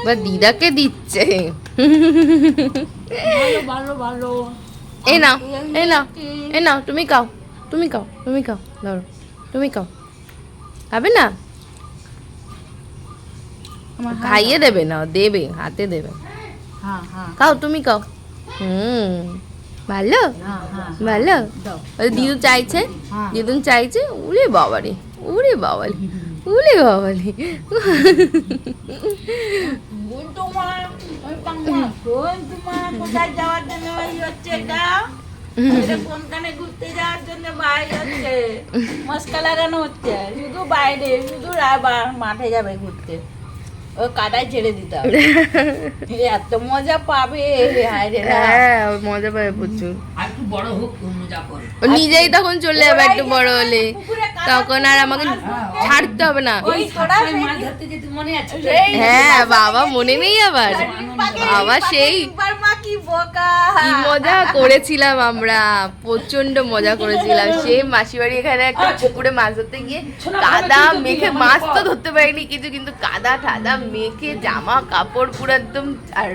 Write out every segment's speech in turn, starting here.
বা দিদাকে দিচ্ছে। ভালো ভালো। এই নাও এই নাও এই নাও, তুমি খাও তুমি খাও তুমি খাও, ধরো তুমি খাও। খাবে না? খাইয়ে দেবে না, দেবে হাতে দেবে। হ্যাঁ হ্যাঁ খাও তুমি খাও। ভালো ভালো। দিদু চাইছে, দিদু চাইছে। উরে বাবারে উরে বাবারে উরে বাবারে। কোথায় যাওয়ার জন্য হচ্ছে এটা? কোনখানে ঘুরতে যাওয়ার জন্য বাইরে হচ্ছে মস্কা লাগানো হচ্ছে, শুধু বাইরে, শুধু মাঠে যাবে ঘুরতে, ও কাদায় ছেড়ে দিতে হবে। এত মজা পাবে। হ্যাঁ মজা পাবে প্রচুর। একটু বড় হোক মজা করে। ও নিজেই তখন চলে যাবে একটু বড় হলে, তখন আর আমাকে ছাড়তে হবে না। মাছ ধরতে যেতে মনে আছে? হ্যাঁ বাবা মনে নেই আবার, বাবা সেই কি মজা করেছিলাম আমরা, প্রচন্ড মজা করেছিলাম। সে মাসির বাড়ি এখানে একটা পুকুরে মাছ ধরতে গিয়ে কাদা মেখে, মাছ তো ধরতে পারিনি কিছু, কিন্তু কাদা ঠাদা মেখে জামা কাপড় পুরো একদম, আর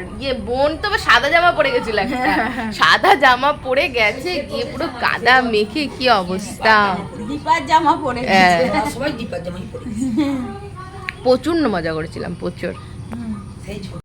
বোন তো সাদা জামা পরে গেছিল, একটা সাদা জামা পরে গেছে, গিয়ে পুরো কাদা মেখে কি অবস্থা। দীপার জামা পরে গেছে, সবাই দীপার জামাই পরে। প্রচন্ড মজা করেছিলাম প্রচুর।